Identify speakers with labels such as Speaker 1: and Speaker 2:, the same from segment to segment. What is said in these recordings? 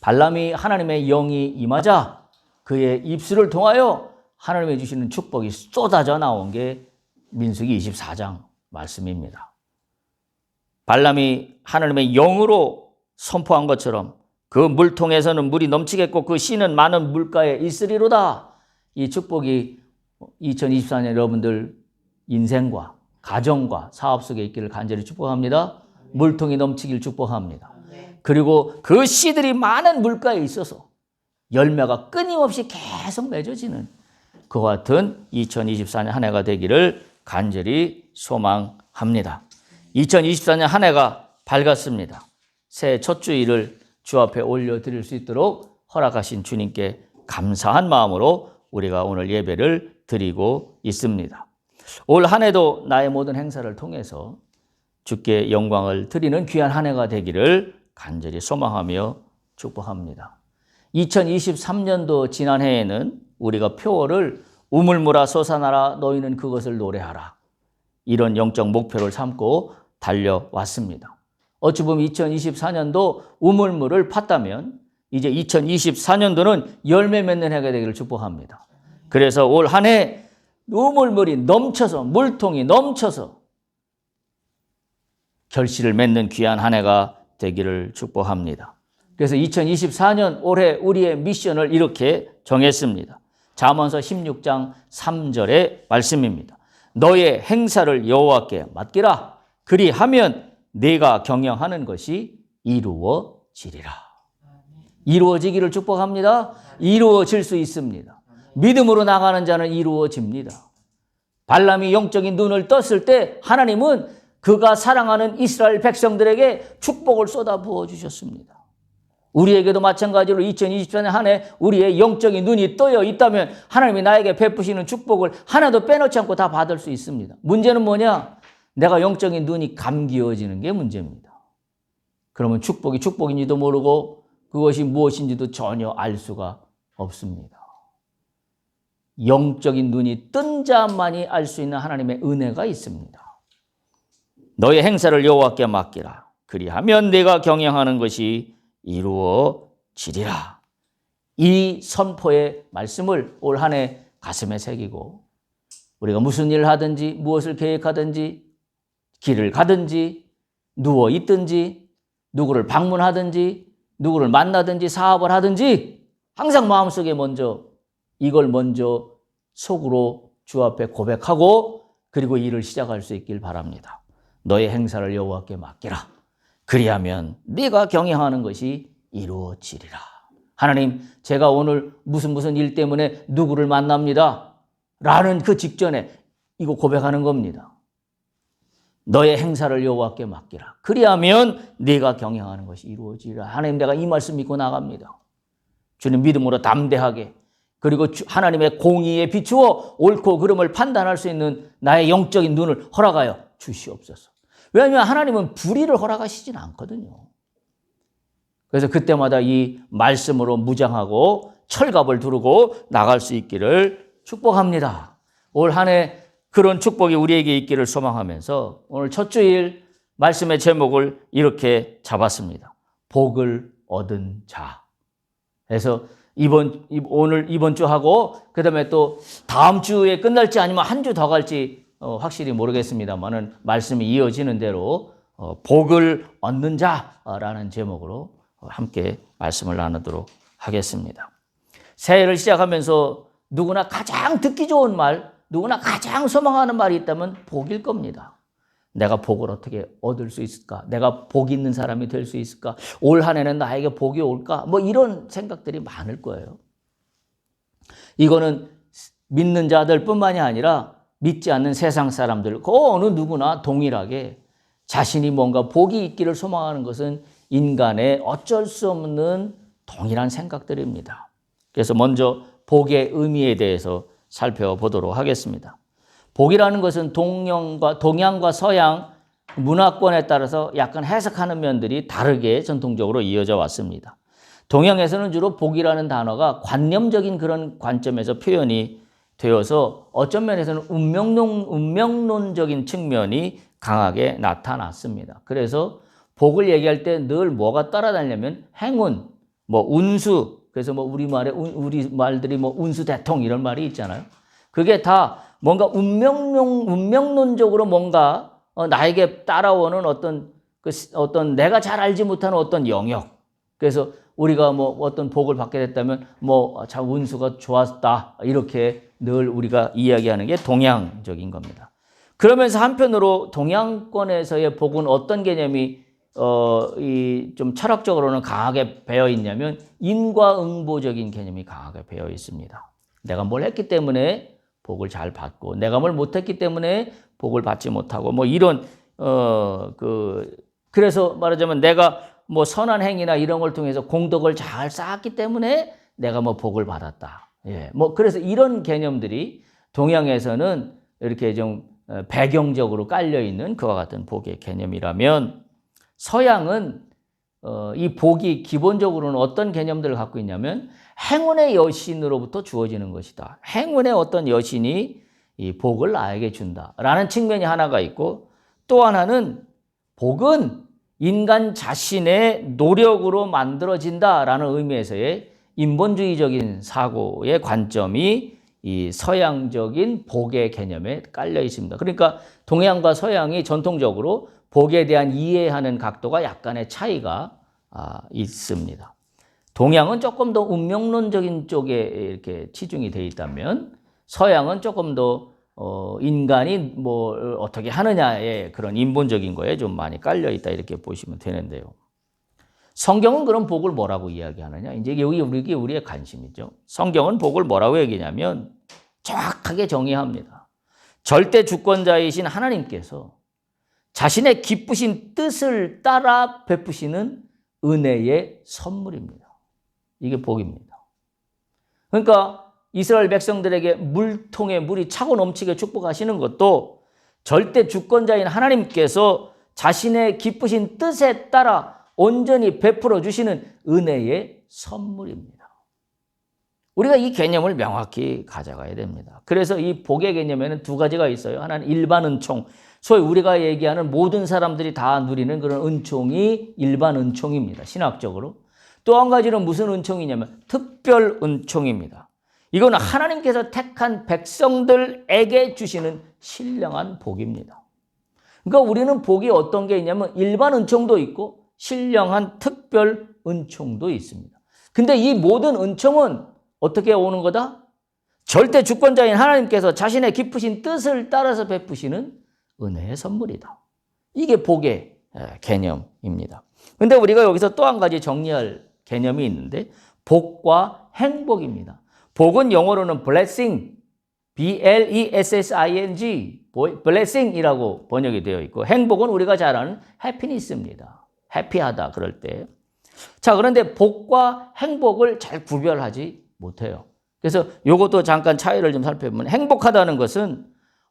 Speaker 1: 발람이 하나님의 영이 임하자 그의 입술을 통하여 하나님이 주시는 축복이 쏟아져 나온 게 민수기 24장 말씀입니다. 발람이 하나님의 영으로 선포한 것처럼 그 물통에서는 물이 넘치겠고 그 씨는 많은 물가에 있으리로다. 이 축복이 2024년 여러분들 인생과 가정과 사업 속에 있기를 간절히 축복합니다. 물통이 넘치길 축복합니다. 그리고 그 씨들이 많은 물가에 있어서 열매가 끊임없이 계속 맺어지는 그와 같은 2024년 한 해가 되기를 간절히 소망합니다. 2024년 한 해가 밝았습니다. 새해 첫 주일을 주 앞에 올려드릴 수 있도록 허락하신 주님께 감사한 마음으로 우리가 오늘 예배를 드리고 있습니다. 올 한 해도 나의 모든 행사를 통해서 주께 영광을 드리는 귀한 한 해가 되기를 간절히 소망하며 축복합니다. 2023년도 지난해에는 우리가 표어를 우물물아 솟아나라 너희는 그것을 노래하라 이런 영적 목표를 삼고 달려왔습니다. 어찌 보면 2024년도 우물물을 팠다면 이제 2024년도는 열매 맺는 해가 되기를 축복합니다. 그래서 올 한 해 우물물이 넘쳐서 물통이 넘쳐서 결실을 맺는 귀한 한 해가 되기를 축복합니다. 그래서 2024년 올해 우리의 미션을 이렇게 정했습니다. 잠언서 16장 3절의 말씀입니다. 너의 행사를 여호와께 맡기라. 그리하면 네가 경영하는 것이 이루어지리라. 이루어지기를 축복합니다. 이루어질 수 있습니다. 믿음으로 나가는 자는 이루어집니다. 발람이 영적인 눈을 떴을 때 하나님은 그가 사랑하는 이스라엘 백성들에게 축복을 쏟아부어 주셨습니다. 우리에게도 마찬가지로 2024년 한 해 우리의 영적인 눈이 떠여 있다면 하나님이 나에게 베푸시는 축복을 하나도 빼놓지 않고 다 받을 수 있습니다. 문제는 뭐냐? 내가 영적인 눈이 감기어지는 게 문제입니다. 그러면 축복이 축복인지도 모르고 그것이 무엇인지도 전혀 알 수가 없습니다. 영적인 눈이 뜬 자만이 알 수 있는 하나님의 은혜가 있습니다. 너의 행사를 여호와께 맡기라. 그리하면 네가 경영하는 것이 이루어지리라. 이 선포의 말씀을 올 한 해 가슴에 새기고 우리가 무슨 일을 하든지 무엇을 계획하든지 길을 가든지 누워 있든지 누구를 방문하든지 누구를 만나든지 사업을 하든지 항상 마음속에 이걸 먼저 속으로 주 앞에 고백하고 그리고 일을 시작할 수 있길 바랍니다. 너의 행사를 여호와께 맡기라. 그리하면 네가 경영하는 것이 이루어지리라. 하나님, 제가 오늘 무슨 일 때문에 누구를 만납니다. 라는 그 직전에 이거 고백하는 겁니다. 너의 행사를 여호와께 맡기라. 그리하면 네가 경영하는 것이 이루어지리라. 하나님, 내가 이 말씀 믿고 나갑니다. 주님 믿음으로 담대하게 그리고 하나님의 공의에 비추어 옳고 그름을 판단할 수 있는 나의 영적인 눈을 허락하여 주시옵소서. 왜냐하면 하나님은 불의를 허락하시진 않거든요. 그래서 그때마다 이 말씀으로 무장하고 철갑을 두르고 나갈 수 있기를 축복합니다. 올 한 해 그런 축복이 우리에게 있기를 소망하면서 오늘 첫 주일 말씀의 제목을 이렇게 잡았습니다. 복을 얻은 자. 그래서 이번 주 하고 그다음에 또 다음 주에 끝날지 아니면 한 주 더 갈지 확실히 모르겠습니다만은 말씀이 이어지는 대로 복을 얻는 자라는 제목으로 함께 말씀을 나누도록 하겠습니다. 새해를 시작하면서 누구나 가장 듣기 좋은 말, 누구나 가장 소망하는 말이 있다면 복일 겁니다. 내가 복을 어떻게 얻을 수 있을까? 내가 복 있는 사람이 될 수 있을까? 올 한 해는 나에게 복이 올까? 이런 생각들이 많을 거예요. 이거는 믿는 자들뿐만이 아니라 믿지 않는 세상 사람들, 그 어느 누구나 동일하게 자신이 뭔가 복이 있기를 소망하는 것은 인간의 어쩔 수 없는 동일한 생각들입니다. 그래서 먼저 복의 의미에 대해서 살펴보도록 하겠습니다. 복이라는 것은 동양과 서양 문화권에 따라서 약간 해석하는 면들이 다르게 전통적으로 이어져 왔습니다. 동양에서는 주로 복이라는 단어가 관념적인 그런 관점에서 표현이 되어서 어떤 면에서는 운명론적인 측면이 강하게 나타났습니다. 그래서 복을 얘기할 때 늘 뭐가 따라다니냐면 행운, 뭐 운수, 그래서 뭐 우리 말들이 뭐 운수대통 이런 말이 있잖아요. 그게 다 뭔가 운명론적으로 뭔가 나에게 따라오는 어떤 내가 잘 알지 못하는 어떤 영역. 그래서 우리가 뭐 어떤 복을 받게 됐다면 뭐 참 운수가 좋았다 이렇게 늘 우리가 이야기하는 게 동양적인 겁니다. 그러면서 한편으로 동양권에서의 복은 어떤 개념이 좀 철학적으로는 강하게 배어 있냐면 인과응보적인 개념이 강하게 배어 있습니다. 내가 뭘 했기 때문에 복을 잘 받고 내가 뭘 못했기 때문에 복을 받지 못하고 뭐 이런 그래서 말하자면 내가 뭐 선한 행위나 이런 걸 통해서 공덕을 잘 쌓았기 때문에 내가 뭐 복을 받았다. 예. 뭐 그래서 이런 개념들이 동양에서는 이렇게 좀 배경적으로 깔려 있는 그와 같은 복의 개념이라면 서양은 이 복이 기본적으로는 어떤 개념들을 갖고 있냐면 행운의 여신으로부터 주어지는 것이다. 행운의 어떤 여신이 이 복을 나에게 준다라는 측면이 하나가 있고 또 하나는 복은 인간 자신의 노력으로 만들어진다라는 의미에서의 인본주의적인 사고의 관점이 이 서양적인 복의 개념에 깔려 있습니다. 그러니까 동양과 서양이 전통적으로 복에 대한 이해하는 각도가 약간의 차이가 있습니다. 동양은 조금 더 운명론적인 쪽에 이렇게 치중이 돼 있다면 서양은 조금 더 인간이 뭐 어떻게 하느냐의 그런 인본적인 거에 좀 많이 깔려 있다 이렇게 보시면 되는데요. 성경은 그럼 복을 뭐라고 이야기하느냐? 이제 여기 우리의 관심이죠. 성경은 복을 뭐라고 얘기냐면 정확하게 정의합니다. 절대 주권자이신 하나님께서 자신의 기쁘신 뜻을 따라 베푸시는 은혜의 선물입니다. 이게 복입니다. 그러니까 이스라엘 백성들에게 물통에 물이 차고 넘치게 축복하시는 것도 절대 주권자인 하나님께서 자신의 기쁘신 뜻에 따라 온전히 베풀어 주시는 은혜의 선물입니다. 우리가 이 개념을 명확히 가져가야 됩니다. 그래서 이 복의 개념에는 두 가지가 있어요. 하나는 일반 은총, 소위 우리가 얘기하는 모든 사람들이 다 누리는 그런 은총이 일반 은총입니다. 신학적으로. 또 한 가지는 무슨 은총이냐면 특별 은총입니다. 이거는 하나님께서 택한 백성들에게 주시는 신령한 복입니다. 그러니까 우리는 복이 어떤 게 있냐면 일반 은총도 있고 신령한 특별 은총도 있습니다. 근데 이 모든 은총은 어떻게 오는 거다? 절대 주권자인 하나님께서 자신의 깊으신 뜻을 따라서 베푸시는 은혜의 선물이다. 이게 복의 개념입니다. 근데 우리가 여기서 또 한 가지 정리할 개념이 있는데 복과 행복입니다. 복은 영어로는 blessing, B-L-E-S-S-I-N-G, blessing이라고 번역이 되어 있고 행복은 우리가 잘 아는 happiness입니다. 해피하다 그럴 때. 자, 그런데 복과 행복을 잘 구별하지 못해요. 그래서 이것도 잠깐 차이를 좀 살펴보면 행복하다는 것은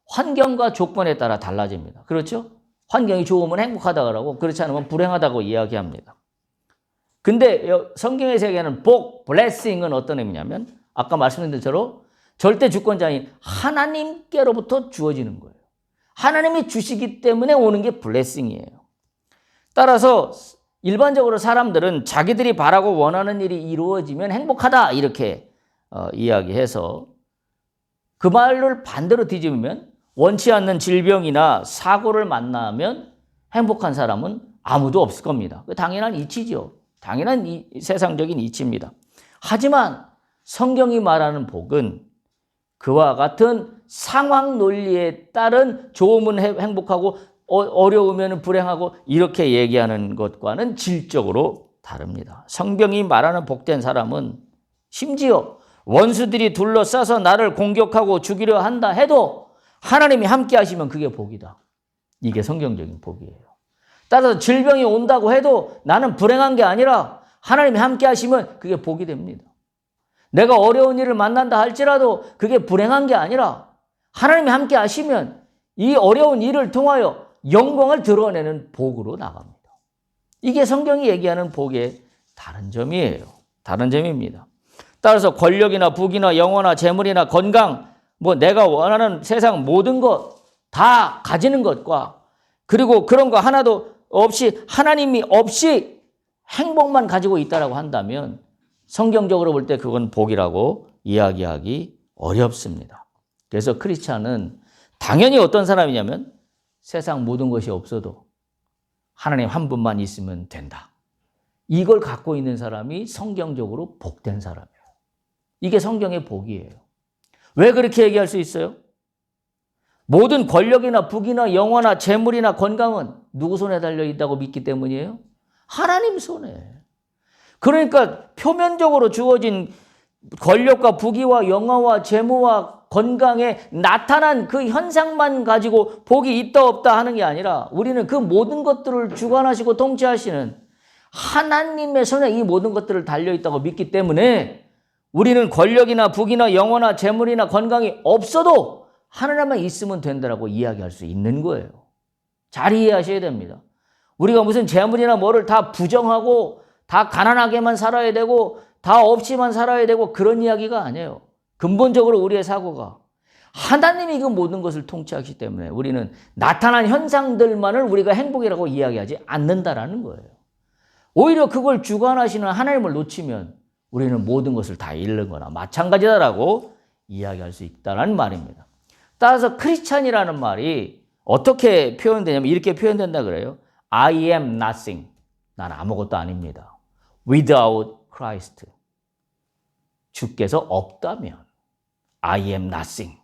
Speaker 1: 환경과 조건에 따라 달라집니다. 그렇죠? 환경이 좋으면 행복하다고 하고 그렇지 않으면 불행하다고 이야기합니다. 근데 성경의 세계는 복, blessing은 어떤 의미냐면 아까 말씀드린 대로 절대 주권자인 하나님께로부터 주어지는 거예요. 하나님이 주시기 때문에 오는 게 blessing이에요. 따라서 일반적으로 사람들은 자기들이 바라고 원하는 일이 이루어지면 행복하다 이렇게 이야기해서 그 말을 반대로 뒤집으면 원치 않는 질병이나 사고를 만나면 행복한 사람은 아무도 없을 겁니다. 당연한 이치죠. 당연한 세상적인 이치입니다. 하지만 성경이 말하는 복은 그와 같은 상황 논리에 따른 좋으면 행복하고 어려우면 불행하고 이렇게 얘기하는 것과는 질적으로 다릅니다. 성경이 말하는 복된 사람은 심지어 원수들이 둘러싸서 나를 공격하고 죽이려 한다 해도 하나님이 함께 하시면 그게 복이다. 이게 성경적인 복이에요. 따라서 질병이 온다고 해도 나는 불행한 게 아니라 하나님이 함께 하시면 그게 복이 됩니다. 내가 어려운 일을 만난다 할지라도 그게 불행한 게 아니라 하나님이 함께 하시면 이 어려운 일을 통하여 영광을 드러내는 복으로 나갑니다. 이게 성경이 얘기하는 복의 다른 점이에요. 다른 점입니다. 따라서 권력이나 부귀나 영화나 재물이나 건강, 뭐 내가 원하는 세상 모든 것 다 가지는 것과 그리고 그런 거 하나도 없이 하나님이 없이 행복만 가지고 있다라고 한다면 성경적으로 볼 때 그건 복이라고 이야기하기 어렵습니다. 그래서 크리스찬은 당연히 어떤 사람이냐면 세상 모든 것이 없어도 하나님 한 분만 있으면 된다. 이걸 갖고 있는 사람이 성경적으로 복된 사람이에요. 이게 성경의 복이에요. 왜 그렇게 얘기할 수 있어요? 모든 권력이나 부귀나 영화나 재물이나 건강은 누구 손에 달려있다고 믿기 때문이에요? 하나님 손에. 그러니까 표면적으로 주어진 권력과 부귀와 영화와 재물과 건강에 나타난 그 현상만 가지고 복이 있다 없다 하는 게 아니라 우리는 그 모든 것들을 주관하시고 통치하시는 하나님의 손에 이 모든 것들을 달려있다고 믿기 때문에 우리는 권력이나 부귀나 영화나 재물이나 건강이 없어도 하나님만 있으면 된다라고 이야기할 수 있는 거예요. 잘 이해하셔야 됩니다. 우리가 무슨 재물이나 뭐를 다 부정하고 다 가난하게만 살아야 되고 다 없이만 살아야 되고 그런 이야기가 아니에요. 근본적으로 우리의 사고가 하나님이 그 모든 것을 통치하시기 때문에 우리는 나타난 현상들만을 우리가 행복이라고 이야기하지 않는다라는 거예요. 오히려 그걸 주관하시는 하나님을 놓치면 우리는 모든 것을 다 잃는 거나 마찬가지다라고 이야기할 수 있다는 말입니다. 따라서 크리스찬이라는 말이 어떻게 표현되냐면 이렇게 표현된다 그래요. I am nothing. 난 아무것도 아닙니다. Without Christ. 주께서 없다면 I am nothing.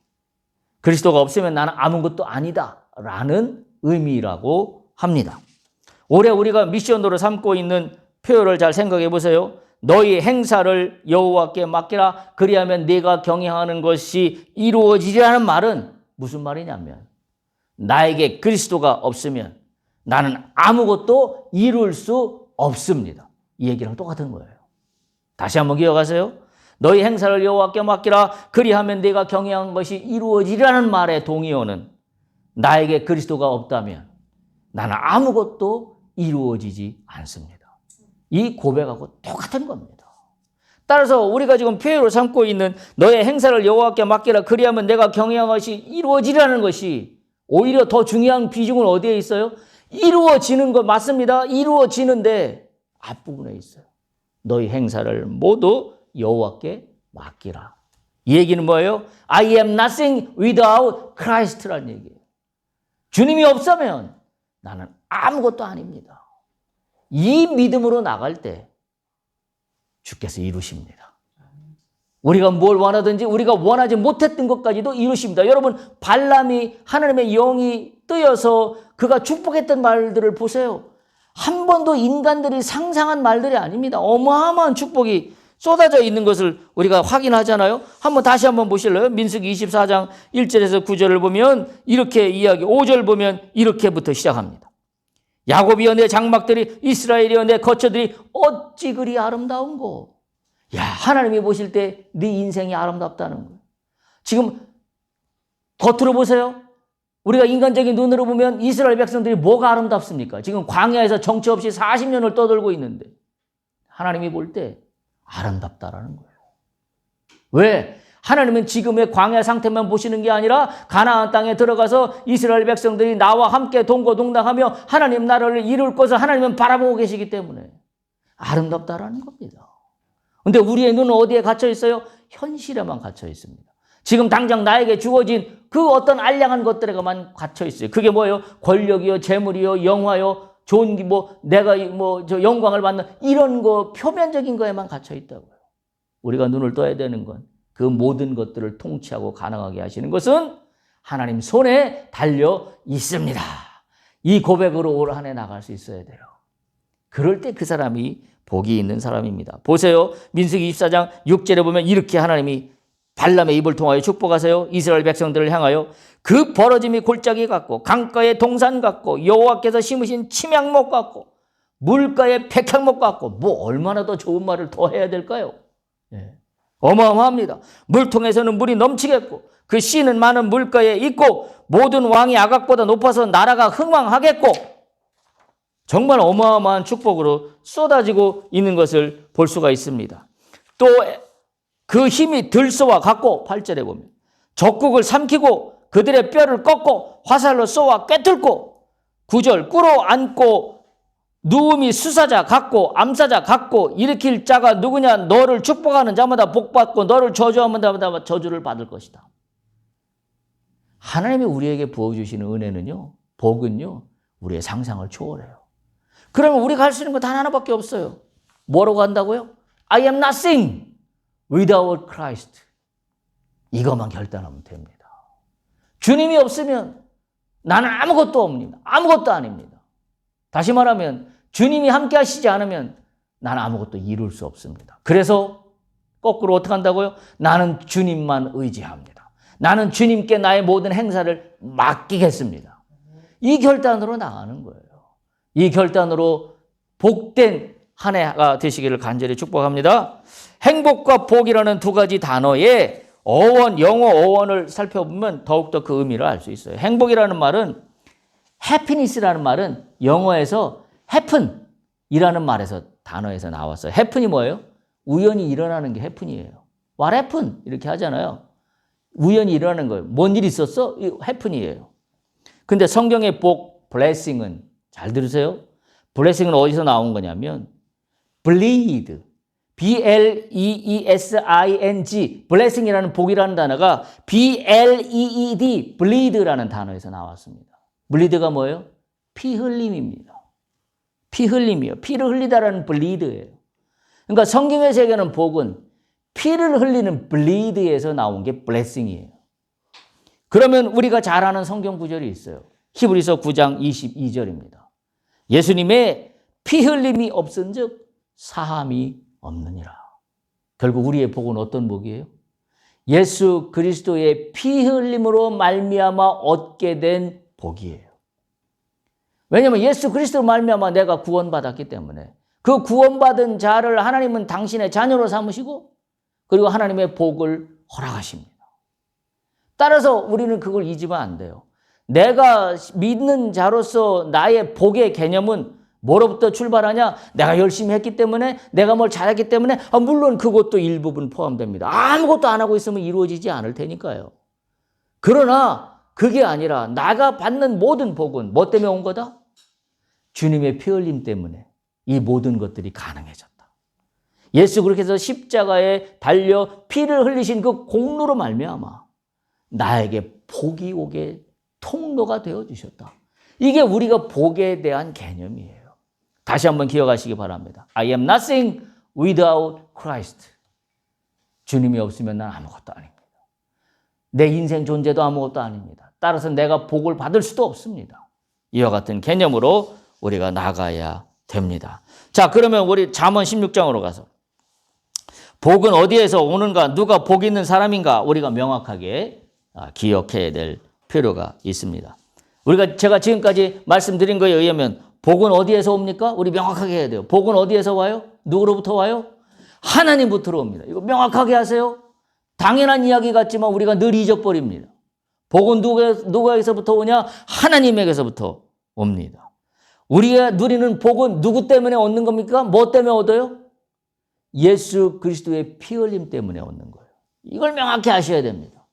Speaker 1: 그리스도가 없으면 나는 아무것도 아니다 라는 의미라고 합니다. 올해 우리가 미션으로 삼고 있는 표현을 잘 생각해 보세요. 너희 행사를 여호와께 맡기라. 그리하면 네가 경영하는 것이 이루어지리라는 말은 무슨 말이냐면 나에게 그리스도가 없으면 나는 아무것도 이룰 수 없습니다. 이 얘기랑 똑같은 거예요. 다시 한번 기억하세요. 너희 행사를 여호와께 맡기라. 그리하면 네가 경영한 것이 이루어지리라는 말의 동의어는 나에게 그리스도가 없다면 나는 아무것도 이루어지지 않습니다. 이 고백하고 똑같은 겁니다. 따라서 우리가 지금 표현으로 삼고 있는 너의 행사를 여호와께 맡기라. 그리하면 내가 경영한 것이 이루어지리라는 것이 오히려 더 중요한 비중은 어디에 있어요? 이루어지는 것 맞습니다. 이루어지는데 앞부분에 있어요. 너희 행사를 모두 여호와께 맡기라. 이 얘기는 뭐예요? I am nothing without Christ라는 얘기예요. 주님이 없으면 나는 아무것도 아닙니다. 이 믿음으로 나갈 때 주께서 이루십니다. 우리가 뭘 원하든지 우리가 원하지 못했던 것까지도 이루십니다. 여러분 발람이 하나님의 영이 뜨여서 그가 축복했던 말들을 보세요. 한 번도 인간들이 상상한 말들이 아닙니다. 어마어마한 축복이 쏟아져 있는 것을 우리가 확인하잖아요. 다시 한번 보실래요? 민수기 24장 1절에서 9절을 보면 이렇게 이야기, 5절 보면 이렇게부터 시작합니다. 야곱이여 내 장막들이 이스라엘이여 내 거처들이 어찌 그리 아름다운고. 야, 하나님이 보실 때 네 인생이 아름답다는 거예요. 지금 겉으로 보세요. 우리가 인간적인 눈으로 보면 이스라엘 백성들이 뭐가 아름답습니까? 지금 광야에서 정처 없이 40년을 떠돌고 있는데 하나님이 볼 때 아름답다라는 거예요. 왜? 하나님은 지금의 광야 상태만 보시는 게 아니라 가나안 땅에 들어가서 이스라엘 백성들이 나와 함께 동고동락하며 하나님 나라를 이룰 것을 하나님은 바라보고 계시기 때문에 아름답다라는 겁니다. 그런데 우리의 눈은 어디에 갇혀 있어요? 현실에만 갇혀 있습니다. 지금 당장 나에게 주어진 그 어떤 알량한 것들에만 갇혀 있어요. 그게 뭐예요? 권력이요, 재물이요, 영화요, 좋은 내가 저 영광을 받는 이런 거 표면적인 거에만 갇혀 있다고요. 우리가 눈을 떠야 되는 건 그 모든 것들을 통치하고 가능하게 하시는 것은 하나님 손에 달려 있습니다. 이 고백으로 올 한 해 나갈 수 있어야 돼요. 그럴 때 그 사람이 복이 있는 사람입니다. 보세요. 민수기 24장 6절에 보면 이렇게 하나님이 발람의 입을 통하여 축복하세요. 이스라엘 백성들을 향하여 그 벌어짐이 골짜기 같고 강가의 동산 같고 여호와께서 심으신 침향목 같고 물가의 백향목 같고 뭐 얼마나 더 좋은 말을 더 해야 될까요? 네. 어마어마합니다. 물통에서는 물이 넘치겠고 그 씨는 많은 물가에 있고 모든 왕이 아각보다 높아서 나라가 흥왕하겠고 정말 어마어마한 축복으로 쏟아지고 있는 것을 볼 수가 있습니다. 또 그 힘이 들소와 같고 8절에 보면 적국을 삼키고 그들의 뼈를 꺾고 화살로 쏘아 꿰뚫고 9절 꿇어 앉고 누움이 수사자 같고 암사자 같고 일으킬 자가 누구냐? 너를 축복하는 자마다 복받고 너를 저주하는 자마다 저주를 받을 것이다. 하나님이 우리에게 부어주시는 은혜는요, 복은요, 우리의 상상을 초월해요. 그러면 우리가 할 수 있는 건 단 하나밖에 없어요. 뭐라고 한다고요? I am nothing without Christ. 이것만 결단하면 됩니다. 주님이 없으면 나는 아무것도 없습니다. 아무것도 아닙니다. 다시 말하면 주님이 함께 하시지 않으면 나는 아무것도 이룰 수 없습니다. 그래서 거꾸로 어떻게 한다고요? 나는 주님만 의지합니다. 나는 주님께 나의 모든 행사를 맡기겠습니다. 이 결단으로 나가는 거예요. 이 결단으로 복된 한 해가 되시기를 간절히 축복합니다. 행복과 복이라는 두 가지 단어의 어원, 영어 어원을 살펴보면 더욱더 그 의미를 알 수 있어요. 행복이라는 말은, happiness라는 말은 영어에서 happen이라는 말에서 단어에서 나왔어요. happen이 뭐예요? 우연히 일어나는 게 happen이에요. What happened? 이렇게 하잖아요. 우연히 일어나는 거예요. 뭔 일이 있었어? happen이에요. 근데 성경의 복, blessing은, 잘 들으세요. blessing은 어디서 나온 거냐면 bleed, B-L-E-E-S-I-N-G, blessing이라는 복이라는 단어가 B-L-E-E-D, bleed라는 단어에서 나왔습니다. bleed가 뭐예요? 피 흘림입니다. 피 흘림이요. 피를 흘리다라는 bleed예요. 그러니까 성경의 세계는 복은 피를 흘리는 bleed에서 나온 게 blessing이에요. 그러면 우리가 잘 아는 성경 구절이 있어요. 히브리서 9장 22절입니다. 예수님의 피 흘림이 없은즉 사함이 없느니라. 결국 우리의 복은 어떤 복이에요? 예수 그리스도의 피 흘림으로 말미암아 얻게 된 복이에요. 왜냐하면 예수 그리스도로 말미암아 내가 구원받았기 때문에 그 구원받은 자를 하나님은 당신의 자녀로 삼으시고 그리고 하나님의 복을 허락하십니다. 따라서 우리는 그걸 잊으면 안 돼요. 내가 믿는 자로서 나의 복의 개념은 뭐로부터 출발하냐? 내가 열심히 했기 때문에, 내가 뭘 잘했기 때문에, 물론 그것도 일부분 포함됩니다. 아무것도 안 하고 있으면 이루어지지 않을 테니까요. 그러나 그게 아니라 나가 받는 모든 복은 뭐 때문에 온 거다? 주님의 피 흘림 때문에 이 모든 것들이 가능해졌다. 예수 그렇게 해서 십자가에 달려 피를 흘리신 그 공로로 말미암아 나에게 복이 오게 통로가 되어주셨다. 이게 우리가 복에 대한 개념이에요. 다시 한번 기억하시기 바랍니다. I am nothing without Christ. 주님이 없으면 난 아무것도 아닙니다. 내 인생 존재도 아무것도 아닙니다. 따라서 내가 복을 받을 수도 없습니다. 이와 같은 개념으로 우리가 나가야 됩니다. 자, 그러면 우리 잠언 16장으로 가서 복은 어디에서 오는가, 누가 복 있는 사람인가 우리가 명확하게 기억해야 될 필요가 있습니다. 제가 지금까지 말씀드린 거에 의하면 복은 어디에서 옵니까? 우리 명확하게 해야 돼요. 복은 어디에서 와요? 누구로부터 와요? 하나님부터 옵니다. 이거 명확하게 하세요. 당연한 이야기 같지만 우리가 늘 잊어버립니다. 복은 누구에게서부터 오냐? 하나님에게서부터 옵니다. 우리가 누리는 복은 누구 때문에 얻는 겁니까? 뭐 때문에 얻어요? 예수 그리스도의 피 흘림 때문에 얻는 거예요. 이걸 명확히 아셔야 됩니다.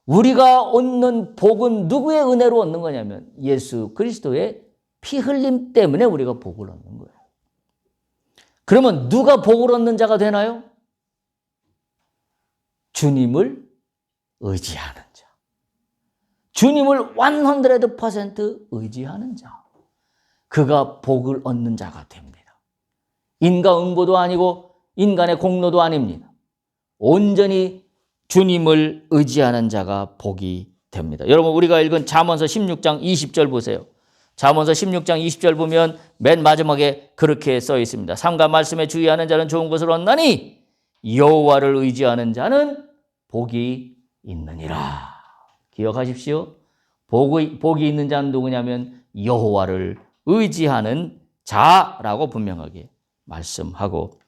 Speaker 1: 우리가 얻는 복은 누구의 은혜로 얻는 거냐면 예수 그리스도의 피 흘림 때문에 우리가 복을 얻는 거예요. 그러면 누가 복을 얻는 자가 되나요? 주님을 의지하는 자. 주님을 100% 의지하는 자. 그가 복을 얻는 자가 됩니다. 인과응보도 아니고 인간의 공로도 아닙니다. 온전히 주님을 의지하는 자가 복이 됩니다. 여러분 우리가 읽은 잠언서 16장 20절 보세요. 잠언서 16장 20절 보면 맨 마지막에 그렇게 써 있습니다. 삼가 말씀에 주의하는 자는 좋은 것을 얻나니 여호와를 의지하는 자는 복이 있느니라. 기억하십시오. 복이 있는 자는 누구냐면 여호와를 의지하는 자라고 분명하게 말씀하고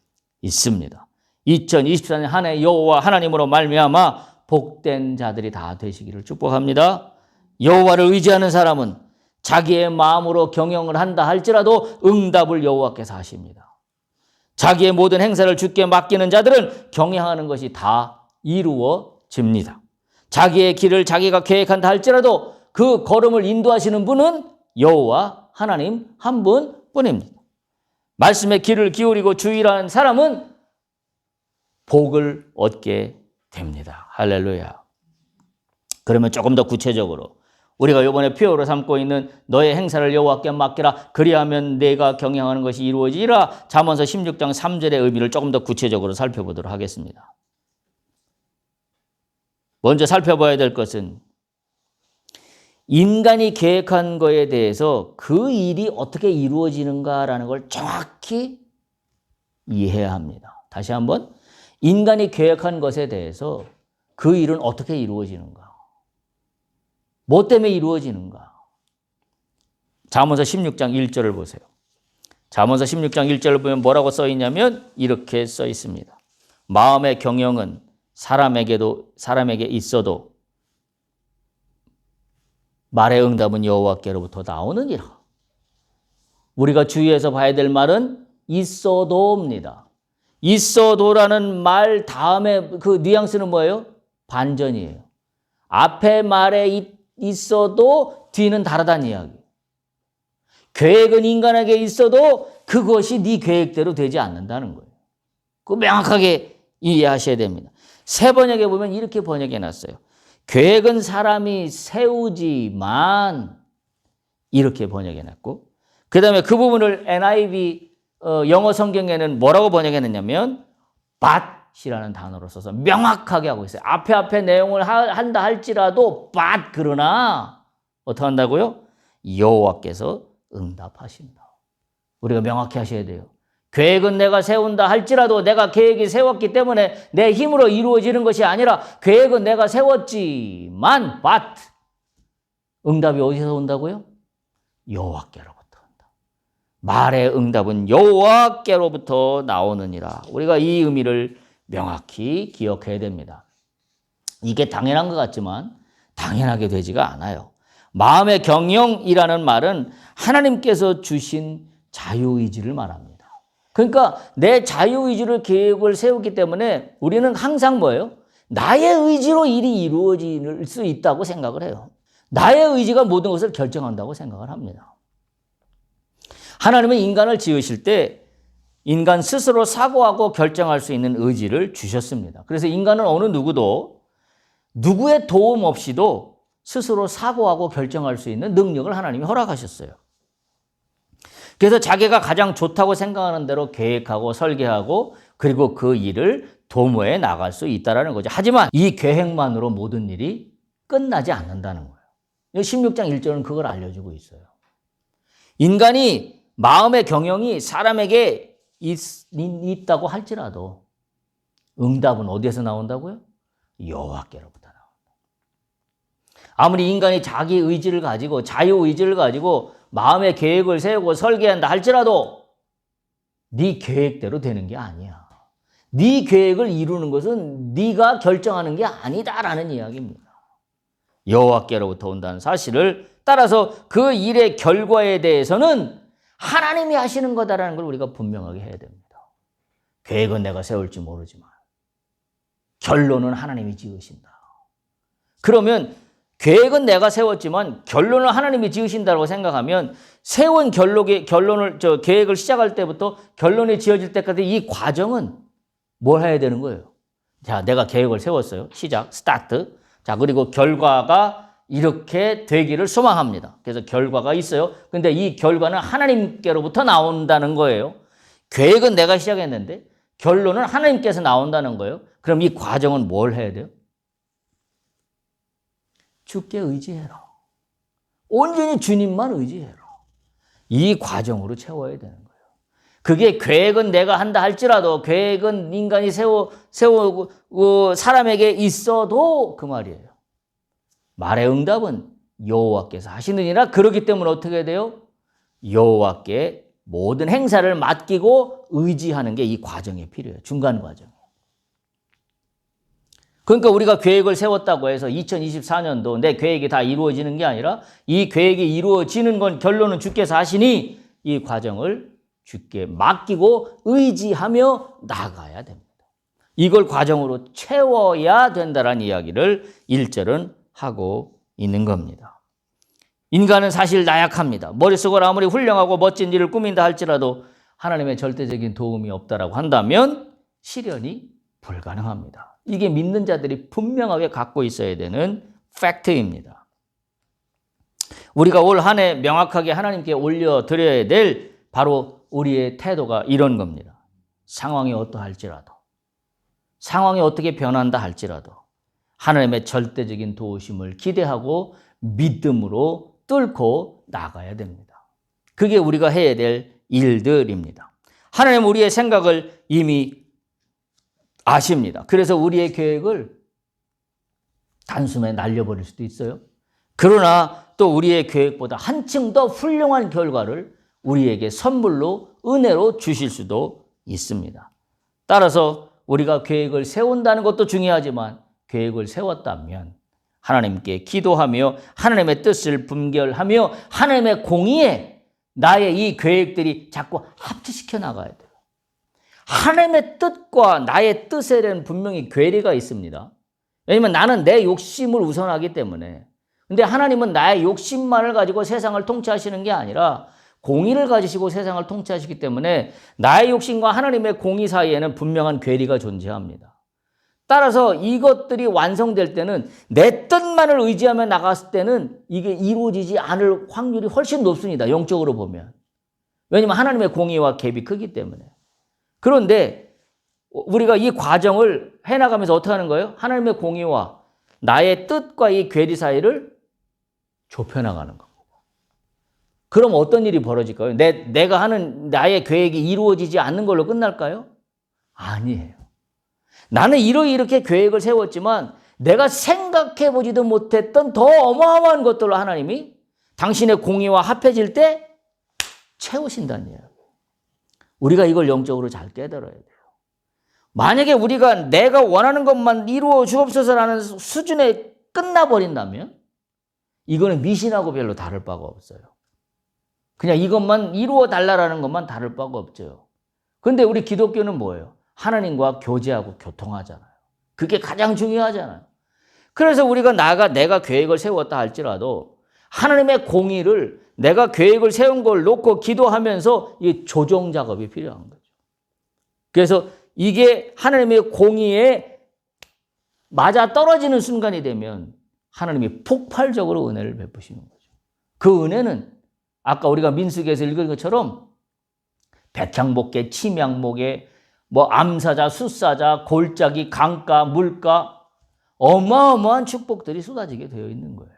Speaker 1: 있습니다. 2024년 한 해 여호와 하나님으로 말미암아 복된 자들이 다 되시기를 축복합니다. 여호와를 의지하는 사람은 자기의 마음으로 경영을 한다 할지라도 응답을 여호와께서 하십니다. 자기의 모든 행사를 주께 맡기는 자들은 경영하는 것이 다 이루어집니다. 자기의 길을 자기가 계획한다 할지라도 그 걸음을 인도하시는 분은 여호와 하나님 한 분뿐입니다. 말씀에 귀를 기울이고 주의하는 사람은 복을 얻게 됩니다. 할렐루야. 그러면 조금 더 구체적으로 우리가 이번에 표어로 삼고 있는 너의 행사를 여호와께 맡기라 그리하면 내가 경영하는 것이 이루어지리라. 잠언서 16장 3절의 의미를 조금 더 구체적으로 살펴보도록 하겠습니다. 먼저 살펴봐야 될 것은 인간이 계획한 거에 대해서 그 일이 어떻게 이루어지는가라는 걸 정확히 이해해야 합니다. 다시 한번 인간이 계획한 것에 대해서 그 일은 어떻게 이루어지는가? 뭐 때문에 이루어지는가? 잠언서 16장 1절을 보세요. 잠언서 16장 1절을 보면 뭐라고 써 있냐면 이렇게 써 있습니다. 마음의 경영은 사람에게 있어도 말의 응답은 여호와께로부터 나오느니라. 우리가 주의해서 봐야 될 말은 있어도입니다. 있어도라는 말 다음에 그 뉘앙스는 뭐예요? 반전이에요. 앞에 말에 있어도 뒤는 다르다는 이야기. 계획은 인간에게 있어도 그것이 네 계획대로 되지 않는다는 거예요. 그거 명확하게 이해하셔야 됩니다. 새 번역에 보면 이렇게 번역해 놨어요. 계획은 사람이 세우지만 이렇게 번역해 놨고 그 다음에 그 부분을 NIV 영어 성경에는 뭐라고 번역해 놨냐면 but이라는 단어로 써서 명확하게 하고 있어요. 앞에 내용을 한다 할지라도 but 그러나 어떻게 한다고요? 여호와께서 응답하신다. 우리가 명확히 하셔야 돼요. 계획은 내가 세운다 할지라도 내가 계획이 세웠기 때문에 내 힘으로 이루어지는 것이 아니라 계획은 내가 세웠지만 but 응답이 어디서 온다고요? 여호와께로부터 온다. 말의 응답은 여호와께로부터 나오느니라. 우리가 이 의미를 명확히 기억해야 됩니다. 이게 당연한 것 같지만 당연하게 되지가 않아요. 마음의 경영이라는 말은 하나님께서 주신 자유의지를 말합니다. 그러니까 내 자유의지를 계획을 세우기 때문에 우리는 항상 뭐예요? 나의 의지로 일이 이루어질 수 있다고 생각을 해요. 나의 의지가 모든 것을 결정한다고 생각을 합니다. 하나님은 인간을 지으실 때 인간 스스로 사고하고 결정할 수 있는 의지를 주셨습니다. 그래서 인간은 어느 누구도 누구의 도움 없이도 스스로 사고하고 결정할 수 있는 능력을 하나님이 허락하셨어요. 그래서 자기가 가장 좋다고 생각하는 대로 계획하고 설계하고 그리고 그 일을 도모해 나갈 수 있다는 거죠. 하지만 이 계획만으로 모든 일이 끝나지 않는다는 거예요. 16장 1절은 그걸 알려주고 있어요. 인간이 마음의 경영이 사람에게 있다고 할지라도 응답은 어디에서 나온다고요? 여호와께로부터 나온다. 아무리 인간이 자기 의지를 가지고 자유의지를 가지고 마음의 계획을 세우고 설계한다 할지라도 네 계획대로 되는 게 아니야. 네 계획을 이루는 것은 네가 결정하는 게 아니다라는 이야기입니다. 여호와께로부터 온다는 사실을 따라서 그 일의 결과에 대해서는 하나님이 하시는 거다라는 걸 우리가 분명하게 해야 됩니다. 계획은 내가 세울지 모르지만 결론은 하나님이 지으신다. 그러면 계획은 내가 세웠지만 결론을 하나님이 지으신다고 생각하면 세운 계획을 시작할 때부터 결론이 지어질 때까지 이 과정은 뭘 해야 되는 거예요? 자, 내가 계획을 세웠어요. 시작, 스타트. 자, 그리고 결과가 이렇게 되기를 소망합니다. 그래서 결과가 있어요. 근데 이 결과는 하나님께로부터 나온다는 거예요. 계획은 내가 시작했는데 결론은 하나님께서 나온다는 거예요. 그럼 이 과정은 뭘 해야 돼요? 주께 의지해라. 온전히 주님만 의지해라. 이 과정으로 채워야 되는 거예요. 그게 계획은 내가 한다 할지라도 계획은 인간이 세우고 사람에게 있어도 그 말이에요. 말의 응답은 여호와께서 하시느니라. 그렇기 때문에 어떻게 돼요? 여호와께 모든 행사를 맡기고 의지하는 게 이 과정에 필요해요. 중간 과정. 그러니까 우리가 계획을 세웠다고 해서 2024년도 내 계획이 다 이루어지는 게 아니라 이 계획이 이루어지는 건 결론은 주께서 하시니 이 과정을 주께 맡기고 의지하며 나가야 됩니다. 이걸 과정으로 채워야 된다는 이야기를 1절은 하고 있는 겁니다. 인간은 사실 나약합니다. 머릿속을 아무리 훌륭하고 멋진 일을 꾸민다 할지라도 하나님의 절대적인 도움이 없다라고 한다면 실현이 불가능합니다. 이게 믿는 자들이 분명하게 갖고 있어야 되는 팩트입니다. 우리가 올 한 해 명확하게 하나님께 올려드려야 될 바로 우리의 태도가 이런 겁니다. 상황이 어떠할지라도, 상황이 어떻게 변한다 할지라도 하나님의 절대적인 도우심을 기대하고 믿음으로 뚫고 나가야 됩니다. 그게 우리가 해야 될 일들입니다. 하나님은 우리의 생각을 이미 아십니다. 그래서 우리의 계획을 단숨에 날려버릴 수도 있어요. 그러나 또 우리의 계획보다 한층 더 훌륭한 결과를 우리에게 선물로 은혜로 주실 수도 있습니다. 따라서 우리가 계획을 세운다는 것도 중요하지만 계획을 세웠다면 하나님께 기도하며 하나님의 뜻을 분별하며 하나님의 공의에 나의 이 계획들이 자꾸 합치시켜 나가야 돼요. 하나님의 뜻과 나의 뜻에는 분명히 괴리가 있습니다. 왜냐하면 나는 내 욕심을 우선하기 때문에. 근데 하나님은 나의 욕심만을 가지고 세상을 통치하시는 게 아니라 공의를 가지시고 세상을 통치하시기 때문에 나의 욕심과 하나님의 공의 사이에는 분명한 괴리가 존재합니다. 따라서 이것들이 완성될 때는 내 뜻만을 의지하며 나갔을 때는 이게 이루어지지 않을 확률이 훨씬 높습니다. 영적으로 보면. 왜냐하면 하나님의 공의와 갭이 크기 때문에. 그런데 우리가 이 과정을 해나가면서 어떻게 하는 거예요? 하나님의 공의와 나의 뜻과 이 괴리 사이를 좁혀나가는 겁니다. 그럼 어떤 일이 벌어질까요? 내가 하는 나의 계획이 이루어지지 않는 걸로 끝날까요? 아니에요. 나는 이렇게 계획을 세웠지만 내가 생각해보지도 못했던 더 어마어마한 것들로 하나님이 당신의 공의와 합해질 때 채우신다는 이야기예요. 우리가 이걸 영적으로 잘 깨달아야 돼요. 만약에 우리가 내가 원하는 것만 이루어 주옵소서라는 수준에 끝나버린다면 이거는 미신하고 별로 다를 바가 없어요. 그냥 이것만 이루어 달라라는 것만 다를 바가 없죠. 그런데 우리 기독교는 뭐예요? 하나님과 교제하고 교통하잖아요. 그게 가장 중요하잖아요. 그래서 우리가 내가 계획을 세웠다 할지라도 하나님의 공의를 내가 계획을 세운 걸 놓고 기도하면서 이 조정 작업이 필요한 거죠. 그래서 이게 하나님의 공의에 맞아 떨어지는 순간이 되면 하나님이 폭발적으로 은혜를 베푸시는 거죠. 그 은혜는 아까 우리가 민수기에서 읽은 것처럼 백향목계, 침향목계, 암사자, 숫사자, 골짜기, 강가, 물가 어마어마한 축복들이 쏟아지게 되어 있는 거예요.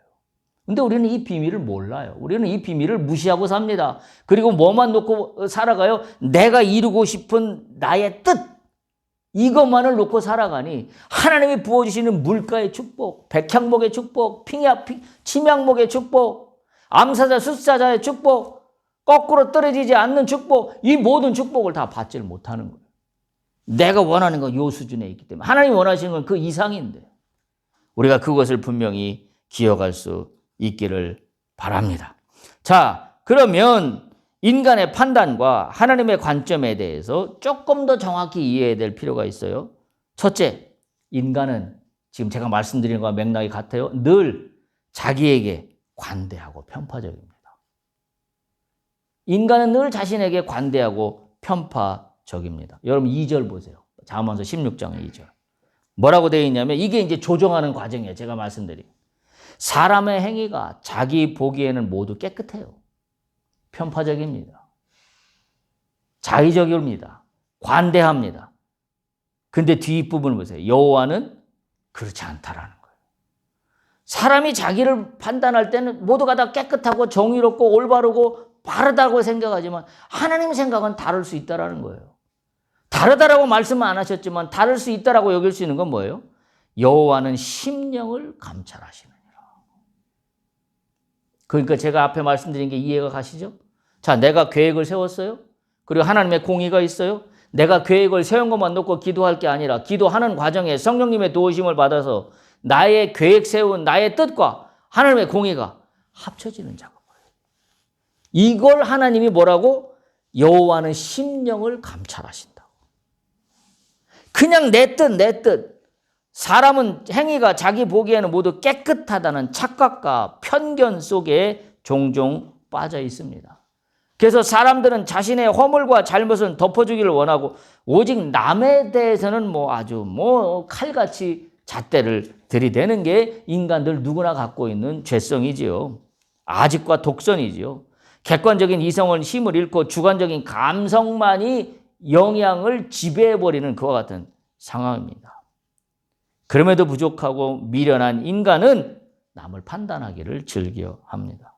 Speaker 1: 근데 우리는 이 비밀을 몰라요. 우리는 이 비밀을 무시하고 삽니다. 그리고 뭐만 놓고 살아가요? 내가 이루고 싶은 나의 뜻 이것만을 놓고 살아가니 하나님이 부어주시는 물가의 축복, 백향목의 축복, 침향목의 축복, 암사자, 숫사자의 축복, 거꾸로 떨어지지 않는 축복, 이 모든 축복을 다 받지를 못하는 거예요. 내가 원하는 건 이 수준에 있기 때문에 하나님이 원하시는 건 그 이상인데 우리가 그것을 분명히 기억할 수 있기를 바랍니다. 자, 그러면 인간의 판단과 하나님의 관점에 대해서 조금 더 정확히 이해해야 될 필요가 있어요. 첫째, 인간은 지금 제가 말씀드리는 것과 맥락이 같아요. 늘 자기에게 관대하고 편파적입니다. 인간은 늘 자신에게 관대하고 편파적입니다. 여러분 2절 보세요. 잠언서 16장 2절. 뭐라고 되어 있냐면 이게 이제 조정하는 과정이에요. 제가 말씀드린. 사람의 행위가 자기 보기에는 모두 깨끗해요. 편파적입니다. 자의적입니다. 관대합니다. 근데 뒷부분을 보세요. 여호와는 그렇지 않다라는 거예요. 사람이 자기를 판단할 때는 모두가 다 깨끗하고 정의롭고 올바르고 바르다고 생각하지만 하나님 생각은 다를 수 있다라는 거예요. 다르다라고 말씀은 안 하셨지만 다를 수 있다라고 여길 수 있는 건 뭐예요? 여호와는 심령을 감찰하시느니라. 그러니까 제가 앞에 말씀드린 게 이해가 가시죠? 자, 내가 계획을 세웠어요. 그리고 하나님의 공의가 있어요. 내가 계획을 세운 것만 놓고 기도할 게 아니라 기도하는 과정에 성령님의 도우심을 받아서 나의 계획 세운 나의 뜻과 하나님의 공의가 합쳐지는 작업이에요. 이걸 하나님이 뭐라고? 여호와는 심령을 감찰하신다. 그냥 내 뜻. 사람은 행위가 자기 보기에는 모두 깨끗하다는 착각과 편견 속에 종종 빠져 있습니다. 그래서 사람들은 자신의 허물과 잘못은 덮어주기를 원하고 오직 남에 대해서는 아주 칼같이 잣대를 들이대는 게 인간들 누구나 갖고 있는 죄성이지요. 아집과 독선이지요. 객관적인 이성은 힘을 잃고 주관적인 감성만이 영향을 지배해버리는 그와 같은 상황입니다. 그럼에도 부족하고 미련한 인간은 남을 판단하기를 즐겨합니다.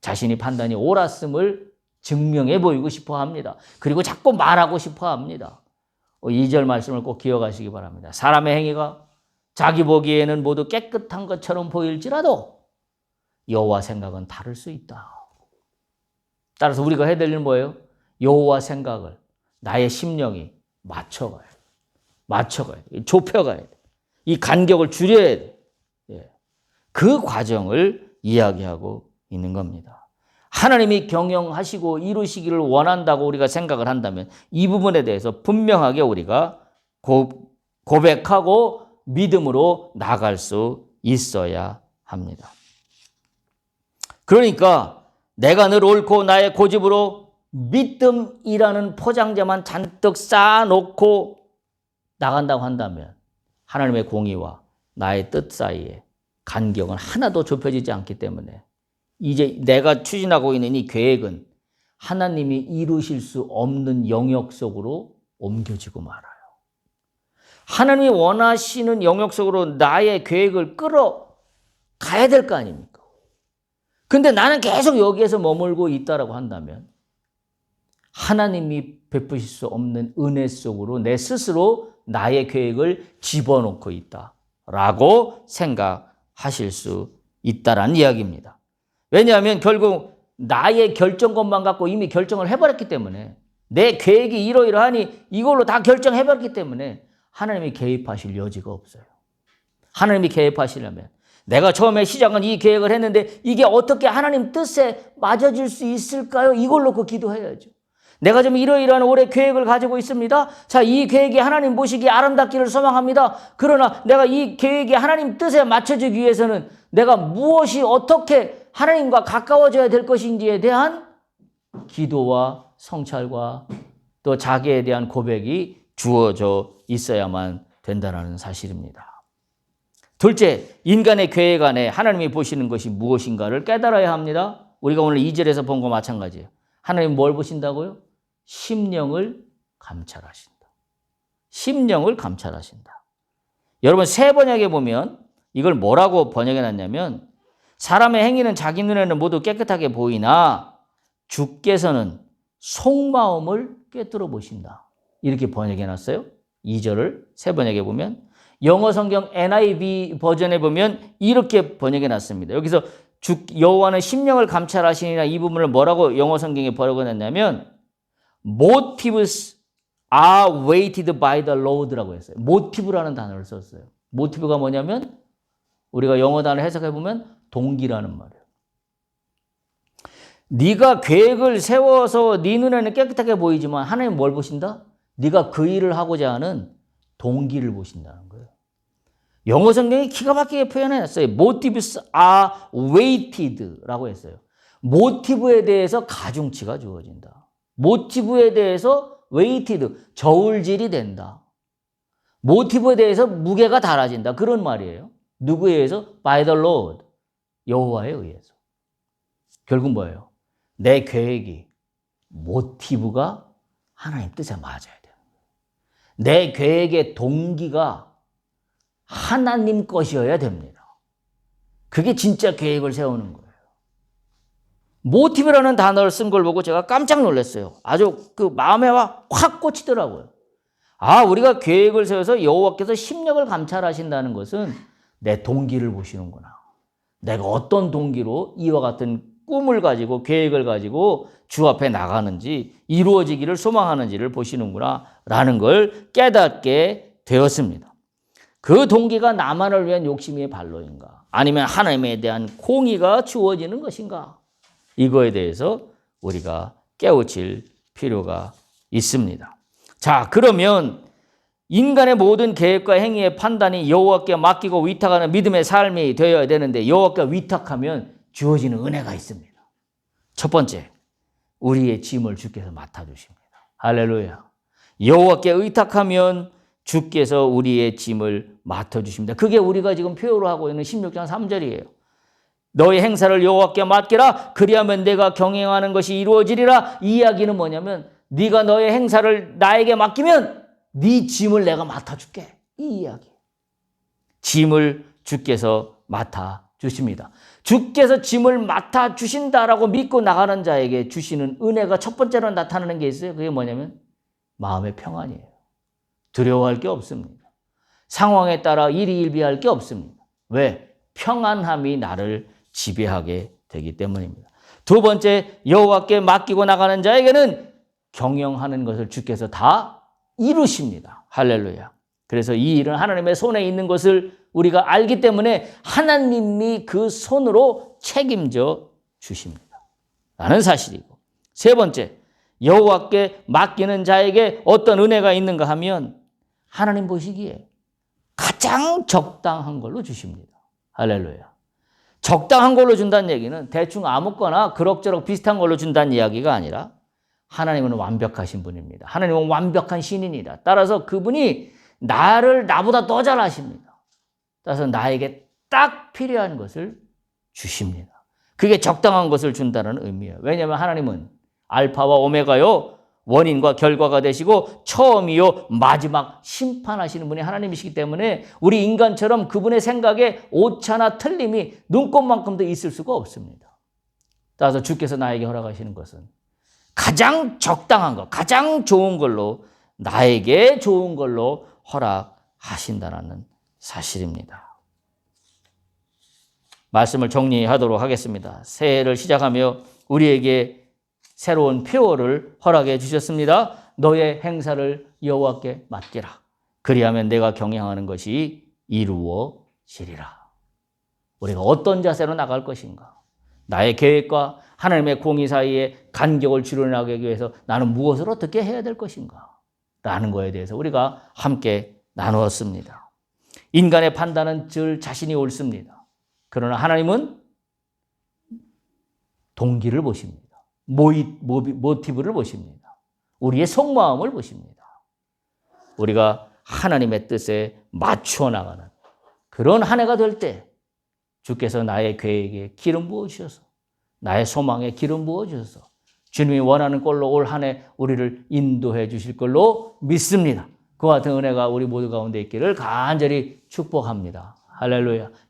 Speaker 1: 자신이 판단이 옳았음을 증명해 보이고 싶어 합니다. 그리고 자꾸 말하고 싶어 합니다. 2절 말씀을 꼭 기억하시기 바랍니다. 사람의 행위가 자기 보기에는 모두 깨끗한 것처럼 보일지라도 여호와 생각은 다를 수 있다. 따라서 우리가 해야 될 일은 뭐예요? 여호와 생각을 나의 심령이 맞춰가야 돼. 맞춰가야 돼. 좁혀가야 돼. 이 간격을 줄여야 돼. 그 과정을 이야기하고 있는 겁니다. 하나님이 경영하시고 이루시기를 원한다고 우리가 생각을 한다면 이 부분에 대해서 분명하게 우리가 고백하고 믿음으로 나갈 수 있어야 합니다. 그러니까 내가 늘 옳고 나의 고집으로 믿음이라는 포장재만 잔뜩 쌓아놓고 나간다고 한다면 하나님의 공의와 나의 뜻 사이에 간격은 하나도 좁혀지지 않기 때문에 이제 내가 추진하고 있는 이 계획은 하나님이 이루실 수 없는 영역 속으로 옮겨지고 말아요. 하나님이 원하시는 영역 속으로 나의 계획을 끌어가야 될 거 아닙니까? 근데 나는 계속 여기에서 머물고 있다라고 한다면 하나님이 베푸실 수 없는 은혜 속으로 내 스스로 나의 계획을 집어넣고 있다라고 생각하실 수 있다라는 이야기입니다. 왜냐하면 결국 나의 결정권만 갖고 이미 결정을 해버렸기 때문에 내 계획이 이러이러하니 이걸로 다 결정해버렸기 때문에 하나님이 개입하실 여지가 없어요. 하나님이 개입하시려면 내가 처음에 시작은 이 계획을 했는데 이게 어떻게 하나님 뜻에 맞아질 수 있을까요? 이걸 놓고 기도해야죠. 내가 좀 이러이러한 올해 계획을 가지고 있습니다. 자, 이 계획이 하나님 보시기에 아름답기를 소망합니다. 그러나 내가 이 계획이 하나님 뜻에 맞춰지기 위해서는 내가 무엇이 어떻게 하나님과 가까워져야 될 것인지에 대한 기도와 성찰과 또 자기에 대한 고백이 주어져 있어야만 된다는 사실입니다. 둘째, 인간의 계획 안에 하나님이 보시는 것이 무엇인가를 깨달아야 합니다. 우리가 오늘 2절에서 본 거 마찬가지예요. 하나님 뭘 보신다고요? 심령을 감찰하신다. 심령을 감찰하신다. 여러분 새 번역에 보면 이걸 뭐라고 번역해 놨냐면 사람의 행위는 자기 눈에는 모두 깨끗하게 보이나 주께서는 속마음을 꿰뚫어 보신다. 이렇게 번역해 놨어요. 2절을 새 번역에 보면 영어 성경 NIV 버전에 보면 이렇게 번역해 놨습니다. 여기서 여호와는 심령을 감찰하시니라 이 부분을 뭐라고 영어 성경에 번역해 놨냐면 motives are weighted by the Lord라고 했어요. 모티브라는 단어를 썼어요. 모티브가 뭐냐면 우리가 영어 단어 해석해 보면 동기라는 말이에요. 네가 계획을 세워서 네 눈에는 깨끗하게 보이지만 하나님 뭘 보신다? 네가 그 일을 하고자 하는 동기를 보신다는 거예요. 영어 성경이 기가 막히게 표현해놨어요. Motives are weighted라고 했어요. 모티브에 대해서 가중치가 주어진다. 모티브에 대해서 weighted, 저울질이 된다. 모티브에 대해서 무게가 달라진다. 그런 말이에요. 누구에 의해서? By the Lord. 여호와에 의해서. 결국 뭐예요? 내 계획이 모티브가 하나님 뜻에 맞아야 돼요. 내 계획의 동기가 하나님 것이어야 됩니다. 그게 진짜 계획을 세우는 거예요. 모티브라는 단어를 쓴 걸 보고 제가 깜짝 놀랐어요. 아주 그 마음에 확 꽂히더라고요. 아, 우리가 계획을 세워서 여호와께서 심령을 감찰하신다는 것은 내 동기를 보시는구나. 내가 어떤 동기로 이와 같은 꿈을 가지고 계획을 가지고 주 앞에 나가는지 이루어지기를 소망하는지를 보시는구나 라는 걸 깨닫게 되었습니다. 그 동기가 나만을 위한 욕심의 발로인가? 아니면 하나님에 대한 공의가 주어지는 것인가? 이거에 대해서 우리가 깨우칠 필요가 있습니다. 자, 그러면 인간의 모든 계획과 행위의 판단이 여호와께 맡기고 위탁하는 믿음의 삶이 되어야 되는데 여호와께 위탁하면 주어지는 은혜가 있습니다. 첫 번째, 우리의 짐을 주께서 맡아주십니다. 할렐루야. 여호와께 의탁하면 주께서 우리의 짐을 맡아주십니다. 그게 우리가 지금 표현을 하고 있는 16장 3절이에요. 너의 행사를 여호와께 맡기라. 그리하면 내가 경영하는 것이 이루어지리라. 이 이야기는 뭐냐면 네가 너의 행사를 나에게 맡기면 네 짐을 내가 맡아줄게. 이 이야기. 짐을 주께서 맡아주십니다. 주께서 짐을 맡아주신다라고 믿고 나가는 자에게 주시는 은혜가 첫 번째로 나타나는 게 있어요. 그게 뭐냐면 마음의 평안이에요. 두려워할 게 없습니다. 상황에 따라 일희일비할 게 없습니다. 왜? 평안함이 나를 지배하게 되기 때문입니다. 두 번째, 여호와께 맡기고 나가는 자에게는 경영하는 것을 주께서 다 이루십니다. 할렐루야. 그래서 이 일은 하나님의 손에 있는 것을 우리가 알기 때문에 하나님이 그 손으로 책임져 주십니다. 라는 사실이고, 세 번째, 여호와께 맡기는 자에게 어떤 은혜가 있는가 하면 하나님 보시기에 가장 적당한 걸로 주십니다. 할렐루야. 적당한 걸로 준다는 얘기는 대충 아무거나 그럭저럭 비슷한 걸로 준다는 이야기가 아니라 하나님은 완벽하신 분입니다. 하나님은 완벽한 신인이다. 따라서 그분이 나를 나보다 더 잘 아십니다. 따라서 나에게 딱 필요한 것을 주십니다. 그게 적당한 것을 준다는 의미예요. 왜냐하면 하나님은 알파와 오메가요, 원인과 결과가 되시고 처음이요 마지막 심판하시는 분이 하나님이시기 때문에 우리 인간처럼 그분의 생각에 오차나 틀림이 눈꼽만큼도 있을 수가 없습니다. 따라서 주께서 나에게 허락하시는 것은 가장 적당한 것, 가장 좋은 걸로, 나에게 좋은 걸로 허락하신다는 사실입니다. 말씀을 정리하도록 하겠습니다. 새해를 시작하며 우리에게 새로운 표어를 허락해 주셨습니다. 너의 행사를 여호와께 맡기라. 그리하면 내가 경영하는 것이 이루어지리라. 우리가 어떤 자세로 나갈 것인가? 나의 계획과 하나님의 공의 사이에 간격을 줄여나가기 위해서 나는 무엇을 어떻게 해야 될 것인가? 라는 거에 대해서 우리가 함께 나누었습니다. 인간의 판단은 늘 자신이 옳습니다. 그러나 하나님은 동기를 보십니다. 모티브를 보십니다. 우리의 속마음을 보십니다. 우리가 하나님의 뜻에 맞추어 나가는 그런 한 해가 될 때 주께서 나의 계획에 기름 부어주셔서, 나의 소망에 기름 부어주셔서 주님이 원하는 꼴로 올 한 해 우리를 인도해 주실 걸로 믿습니다. 그와 같은 은혜가 우리 모두 가운데 있기를 간절히 축복합니다. 할렐루야.